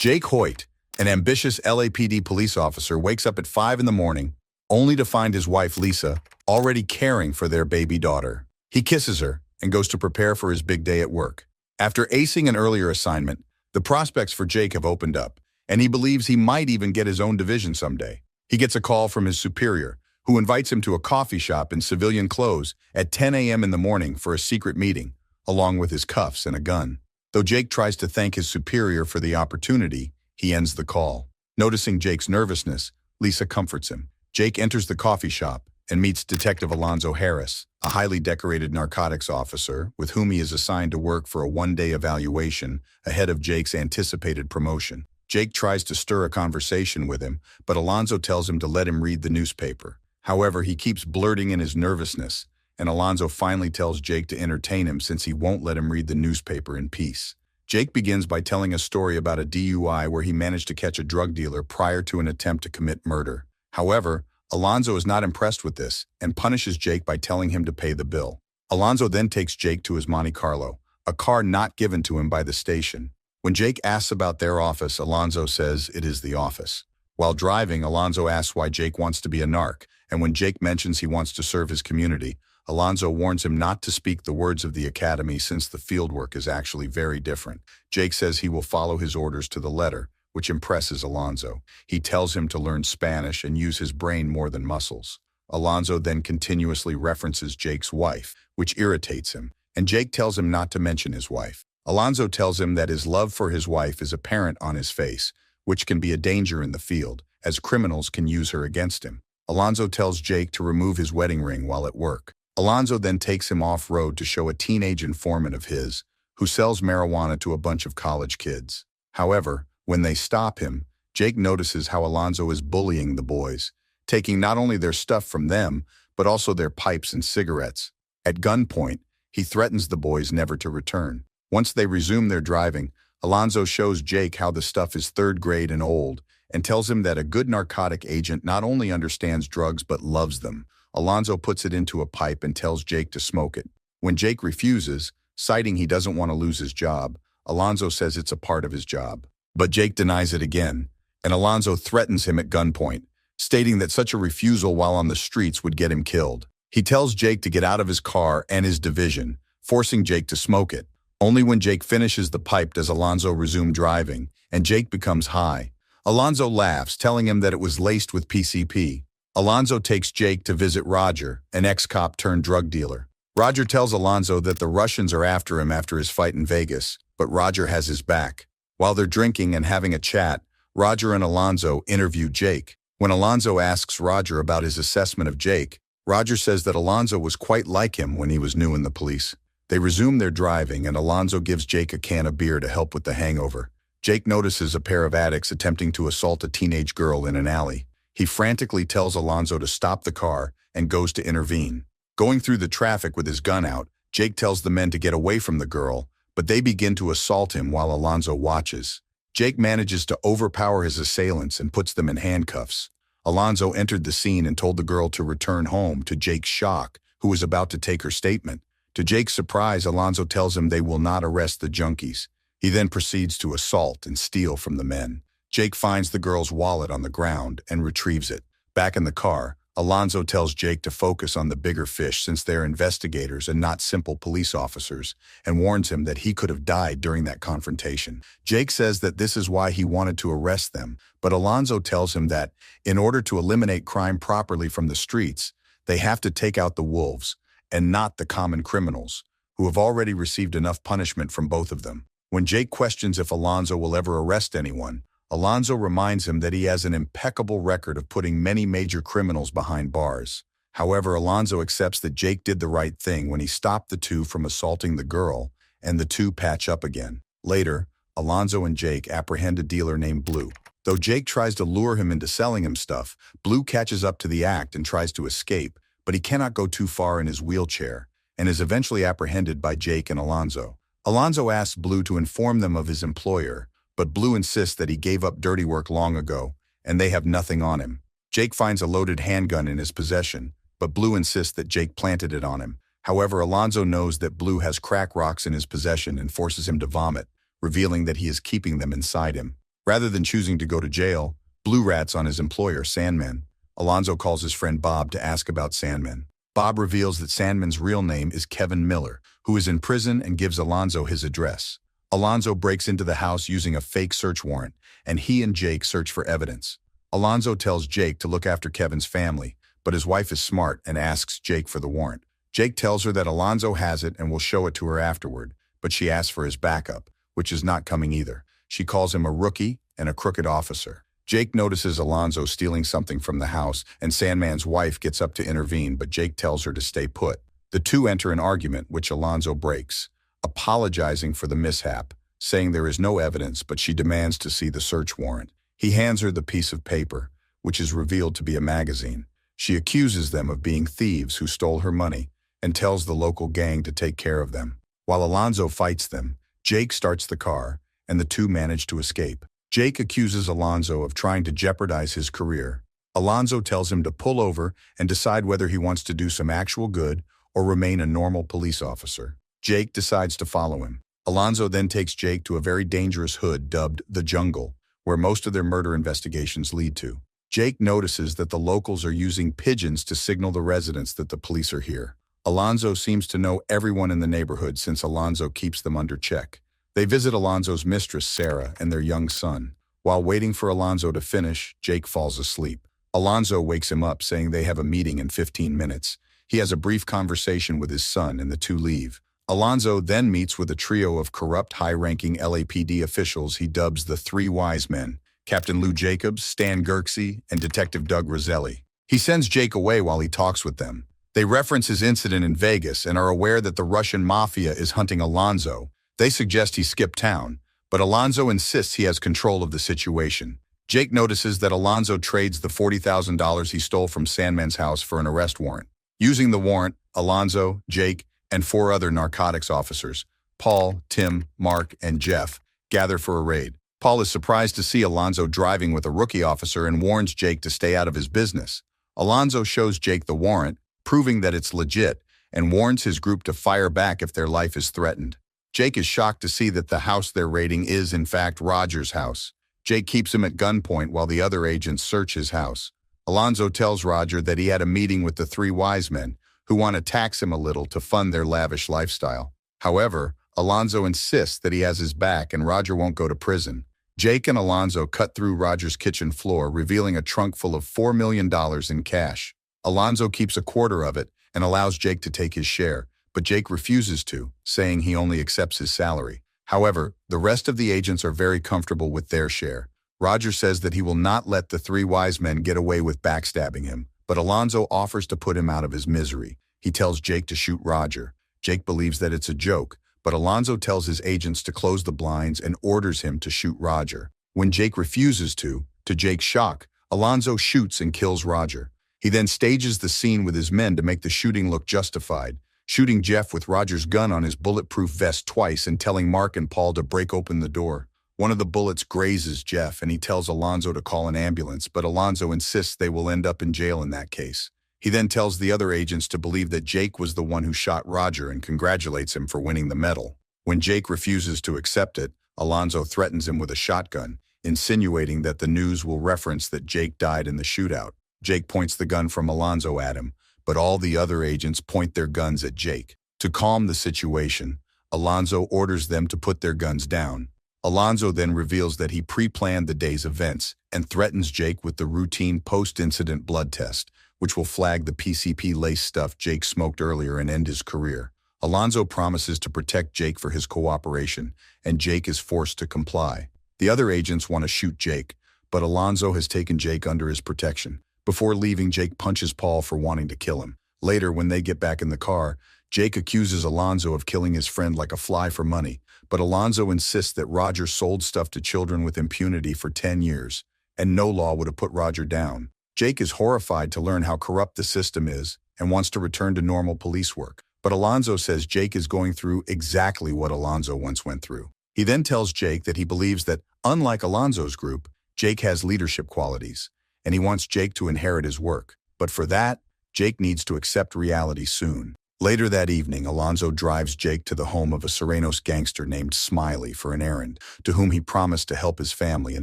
Jake Hoyt, an ambitious LAPD police officer, wakes up at 5 in the morning only to find his wife Lisa already caring for their baby daughter. He kisses her and goes to prepare for his big day at work. After acing an earlier assignment, the prospects for Jake have opened up, and he believes he might even get his own division someday. He gets a call from his superior, who invites him to a coffee shop in civilian clothes at 10 a.m. in the morning for a secret meeting, along with his cuffs and a gun. Though Jake tries to thank his superior for the opportunity, he ends the call. Noticing Jake's nervousness, Lisa comforts him. Jake enters the coffee shop and meets Detective Alonzo Harris, a highly decorated narcotics officer with whom he is assigned to work for a one-day evaluation ahead of Jake's anticipated promotion. Jake tries to stir a conversation with him, but Alonzo tells him to let him read the newspaper. However, he keeps blurting in his nervousness, and Alonzo finally tells Jake to entertain him since he won't let him read the newspaper in peace. Jake begins by telling a story about a DUI where he managed to catch a drug dealer prior to an attempt to commit murder. However, Alonzo is not impressed with this and punishes Jake by telling him to pay the bill. Alonzo then takes Jake to his Monte Carlo, a car not given to him by the station. When Jake asks about their office, Alonzo says it is the office. While driving, Alonzo asks why Jake wants to be a narc, and when Jake mentions he wants to serve his community, Alonzo warns him not to speak the words of the academy since the fieldwork is actually very different. Jake says he will follow his orders to the letter, which impresses Alonzo. He tells him to learn Spanish and use his brain more than muscles. Alonzo then continuously references Jake's wife, which irritates him, and Jake tells him not to mention his wife. Alonzo tells him that his love for his wife is apparent on his face, which can be a danger in the field, as criminals can use her against him. Alonzo tells Jake to remove his wedding ring while at work. Alonzo then takes him off-road to show a teenage informant of his who sells marijuana to a bunch of college kids. However, when they stop him, Jake notices how Alonzo is bullying the boys, taking not only their stuff from them, but also their pipes and cigarettes. At gunpoint, he threatens the boys never to return. Once they resume their driving, Alonzo shows Jake how the stuff is third grade and old, and tells him that a good narcotic agent not only understands drugs but loves them. Alonzo puts it into a pipe and tells Jake to smoke it. When Jake refuses, citing he doesn't want to lose his job, Alonzo says it's a part of his job. But Jake denies it again, and Alonzo threatens him at gunpoint, stating that such a refusal while on the streets would get him killed. He tells Jake to get out of his car and his division, forcing Jake to smoke it. Only when Jake finishes the pipe does Alonzo resume driving, and Jake becomes high. Alonzo laughs, telling him that it was laced with PCP. Alonzo takes Jake to visit Roger, an ex-cop turned drug dealer. Roger tells Alonzo that the Russians are after him after his fight in Vegas, but Roger has his back. While they're drinking and having a chat, Roger and Alonzo interview Jake. When Alonzo asks Roger about his assessment of Jake, Roger says that Alonzo was quite like him when he was new in the police. They resume their driving, and Alonzo gives Jake a can of beer to help with the hangover. Jake notices a pair of addicts attempting to assault a teenage girl in an alley. He frantically tells Alonzo to stop the car and goes to intervene. Going through the traffic with his gun out, Jake tells the men to get away from the girl, but they begin to assault him while Alonzo watches. Jake manages to overpower his assailants and puts them in handcuffs. Alonzo entered the scene and told the girl to return home, to Jake's shock, who was about to take her statement. To Jake's surprise, Alonzo tells him they will not arrest the junkies. He then proceeds to assault and steal from the men. Jake finds the girl's wallet on the ground and retrieves it. Back in the car, Alonzo tells Jake to focus on the bigger fish since they're investigators and not simple police officers, and warns him that he could have died during that confrontation. Jake says that this is why he wanted to arrest them, but Alonzo tells him that, in order to eliminate crime properly from the streets, they have to take out the wolves, and not the common criminals, who have already received enough punishment from both of them. When Jake questions if Alonzo will ever arrest anyone, Alonzo reminds him that he has an impeccable record of putting many major criminals behind bars. However, Alonzo accepts that Jake did the right thing when he stopped the two from assaulting the girl, and the two patch up again. Later, Alonzo and Jake apprehend a dealer named Blue. Though Jake tries to lure him into selling him stuff, Blue catches up to the act and tries to escape, but he cannot go too far in his wheelchair, and is eventually apprehended by Jake and Alonzo. Alonzo asks Blue to inform them of his employer, but Blue insists that he gave up dirty work long ago, and they have nothing on him. Jake finds a loaded handgun in his possession, but Blue insists that Jake planted it on him. However, Alonzo knows that Blue has crack rocks in his possession and forces him to vomit, revealing that he is keeping them inside him. Rather than choosing to go to jail, Blue rats on his employer, Sandman. Alonzo calls his friend Bob to ask about Sandman. Bob reveals that Sandman's real name is Kevin Miller, who is in prison, and gives Alonzo his address. Alonzo breaks into the house using a fake search warrant, and he and Jake search for evidence. Alonzo tells Jake to look after Kevin's family, but his wife is smart and asks Jake for the warrant. Jake tells her that Alonzo has it and will show it to her afterward, but she asks for his backup, which is not coming either. She calls him a rookie and a crooked officer. Jake notices Alonzo stealing something from the house, and Sandman's wife gets up to intervene, but Jake tells her to stay put. The two enter an argument, which Alonzo breaks, apologizing for the mishap, saying there is no evidence, but she demands to see the search warrant. He hands her the piece of paper, which is revealed to be a magazine. She accuses them of being thieves who stole her money and tells the local gang to take care of them. While Alonzo fights them, Jake starts the car, and the two manage to escape. Jake accuses Alonzo of trying to jeopardize his career. Alonzo tells him to pull over and decide whether he wants to do some actual good or remain a normal police officer. Jake decides to follow him. Alonzo then takes Jake to a very dangerous hood dubbed the Jungle, where most of their murder investigations lead to. Jake notices that the locals are using pigeons to signal the residents that the police are here. Alonzo seems to know everyone in the neighborhood since Alonzo keeps them under check. They visit Alonzo's mistress, Sarah, and their young son. While waiting for Alonzo to finish, Jake falls asleep. Alonzo wakes him up, saying they have a meeting in 15 minutes. He has a brief conversation with his son, and the two leave. Alonzo then meets with a trio of corrupt, high-ranking LAPD officials he dubs the Three Wise Men: Captain Lou Jacobs, Stan Gerksey, and Detective Doug Roselli. He sends Jake away while he talks with them. They reference his incident in Vegas and are aware that the Russian mafia is hunting Alonzo. They suggest he skip town, but Alonzo insists he has control of the situation. Jake notices that Alonzo trades the $40,000 he stole from Sandman's house for an arrest warrant. Using the warrant, Alonzo, Jake, and 4 other narcotics officers, Paul, Tim, Mark, and Jeff, gather for a raid. Paul is surprised to see Alonzo driving with a rookie officer and warns Jake to stay out of his business. Alonzo shows Jake the warrant, proving that it's legit, and warns his group to fire back if their life is threatened. Jake is shocked to see that the house they're raiding is, in fact, Roger's house. Jake keeps him at gunpoint while the other agents search his house. Alonzo tells Roger that he had a meeting with the Three Wise Men, who want to tax him a little to fund their lavish lifestyle. However, Alonzo insists that he has his back and Roger won't go to prison. Jake and Alonzo cut through Roger's kitchen floor, revealing a trunk full of $4 million in cash. Alonzo keeps a quarter of it and allows Jake to take his share, but Jake refuses to, saying he only accepts his salary. However, the rest of the agents are very comfortable with their share. Roger says that he will not let the Three Wise Men get away with backstabbing him, but Alonzo offers to put him out of his misery. He tells Jake to shoot Roger. Jake believes that it's a joke, but Alonzo tells his agents to close the blinds and orders him to shoot Roger. When Jake refuses to Jake's shock, Alonzo shoots and kills Roger. He then stages the scene with his men to make the shooting look justified, shooting Jeff with Roger's gun on his bulletproof vest twice and telling Mark and Paul to break open the door. One of the bullets grazes Jeff, and he tells Alonzo to call an ambulance, but Alonzo insists they will end up in jail in that case. He then tells the other agents to believe that Jake was the one who shot Roger and congratulates him for winning the medal. When Jake refuses to accept it, Alonzo threatens him with a shotgun, insinuating that the news will reference that Jake died in the shootout. Jake points the gun from Alonzo at him, but all the other agents point their guns at Jake. To calm the situation, Alonzo orders them to put their guns down. Alonzo then reveals that he pre-planned the day's events and threatens Jake with the routine post-incident blood test, which will flag the PCP-laced stuff Jake smoked earlier and end his career. Alonzo promises to protect Jake for his cooperation, and Jake is forced to comply. The other agents want to shoot Jake, but Alonzo has taken Jake under his protection. Before leaving, Jake punches Paul for wanting to kill him. Later, when they get back in the car, Jake accuses Alonzo of killing his friend like a fly for money, but Alonzo insists that Roger sold stuff to children with impunity for 10 years, and no law would have put Roger down. Jake is horrified to learn how corrupt the system is and wants to return to normal police work, but Alonzo says Jake is going through exactly what Alonzo once went through. He then tells Jake that he believes that, unlike Alonzo's group, Jake has leadership qualities, and he wants Jake to inherit his work. But for that, Jake needs to accept reality soon. Later that evening, Alonzo drives Jake to the home of a Serenos gangster named Smiley for an errand, to whom he promised to help his family in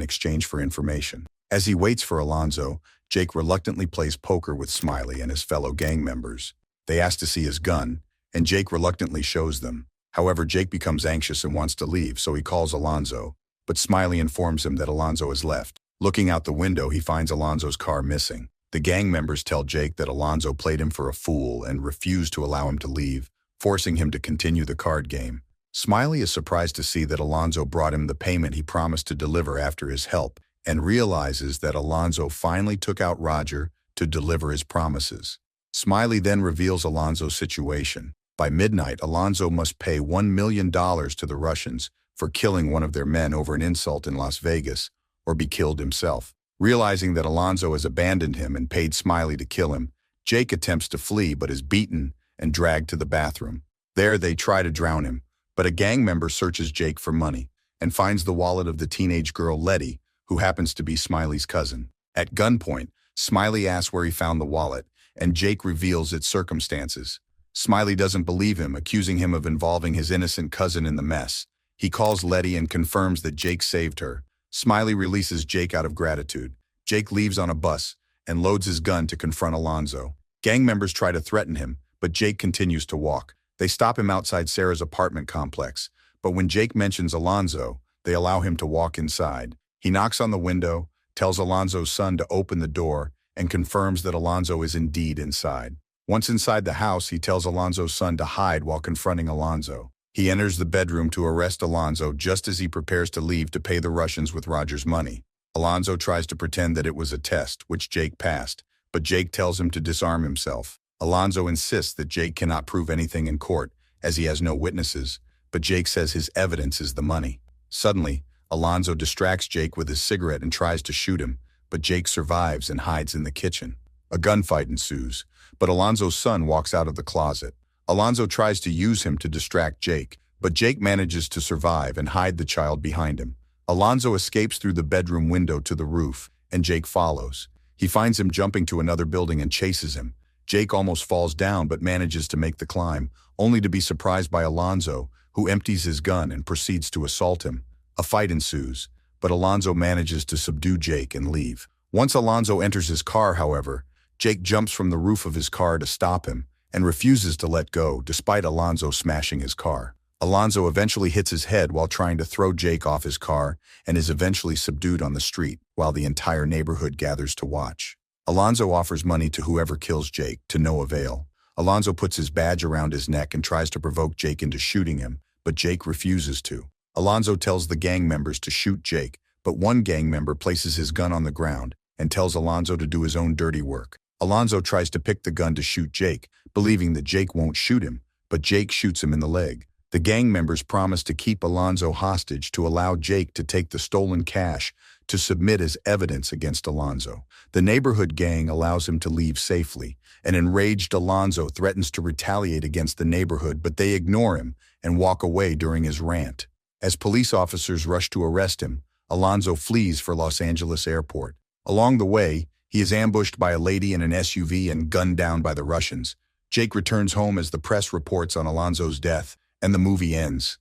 exchange for information. As he waits for Alonzo, Jake reluctantly plays poker with Smiley and his fellow gang members. They ask to see his gun, and Jake reluctantly shows them. However, Jake becomes anxious and wants to leave, so he calls Alonzo, but Smiley informs him that Alonzo has left. Looking out the window, he finds Alonzo's car missing. The gang members tell Jake that Alonzo played him for a fool and refused to allow him to leave, forcing him to continue the card game. Smiley is surprised to see that Alonzo brought him the payment he promised to deliver after his help, and realizes that Alonzo finally took out Roger to deliver his promises. Smiley then reveals Alonzo's situation. By midnight, Alonzo must pay $1 million to the Russians for killing one of their men over an insult in Las Vegas, or be killed himself. Realizing that Alonzo has abandoned him and paid Smiley to kill him, Jake attempts to flee but is beaten and dragged to the bathroom. There, they try to drown him, but a gang member searches Jake for money and finds the wallet of the teenage girl Letty, who happens to be Smiley's cousin. At gunpoint, Smiley asks where he found the wallet, and Jake reveals its circumstances. Smiley doesn't believe him, accusing him of involving his innocent cousin in the mess. He calls Letty and confirms that Jake saved her. Smiley releases Jake out of gratitude. Jake leaves on a bus and loads his gun to confront Alonzo. Gang members try to threaten him, but Jake continues to walk. They stop him outside Sarah's apartment complex, but when Jake mentions Alonzo, they allow him to walk inside. He knocks on the window, tells Alonzo's son to open the door, and confirms that Alonzo is indeed inside. Once inside the house, he tells Alonzo's son to hide while confronting Alonzo. He enters the bedroom to arrest Alonzo just as he prepares to leave to pay the Russians with Roger's money. Alonzo tries to pretend that it was a test, which Jake passed, but Jake tells him to disarm himself. Alonzo insists that Jake cannot prove anything in court, as he has no witnesses, but Jake says his evidence is the money. Suddenly, Alonzo distracts Jake with his cigarette and tries to shoot him, but Jake survives and hides in the kitchen. A gunfight ensues, but Alonzo's son walks out of the closet. Alonzo tries to use him to distract Jake, but Jake manages to survive and hide the child behind him. Alonzo escapes through the bedroom window to the roof, and Jake follows. He finds him jumping to another building and chases him. Jake almost falls down but manages to make the climb, only to be surprised by Alonzo, who empties his gun and proceeds to assault him. A fight ensues, but Alonzo manages to subdue Jake and leave. Once Alonzo enters his car, however, Jake jumps from the roof of his car to stop him and refuses to let go despite Alonzo smashing his car. Alonzo eventually hits his head while trying to throw Jake off his car and is eventually subdued on the street while the entire neighborhood gathers to watch. Alonzo offers money to whoever kills Jake, to no avail. Alonzo puts his badge around his neck and tries to provoke Jake into shooting him, but Jake refuses to. Alonzo tells the gang members to shoot Jake, but one gang member places his gun on the ground and tells Alonzo to do his own dirty work. Alonzo tries to pick the gun to shoot Jake, believing that Jake won't shoot him, but Jake shoots him in the leg. The gang members promise to keep Alonzo hostage to allow Jake to take the stolen cash to submit as evidence against Alonzo. The neighborhood gang allows him to leave safely. An enraged Alonzo threatens to retaliate against the neighborhood, but they ignore him and walk away during his rant. As police officers rush to arrest him, Alonzo flees for Los Angeles airport. Along the way, he is ambushed by a lady in an SUV and gunned down by the Russians. Jake returns home as the press reports on Alonzo's death, and the movie ends.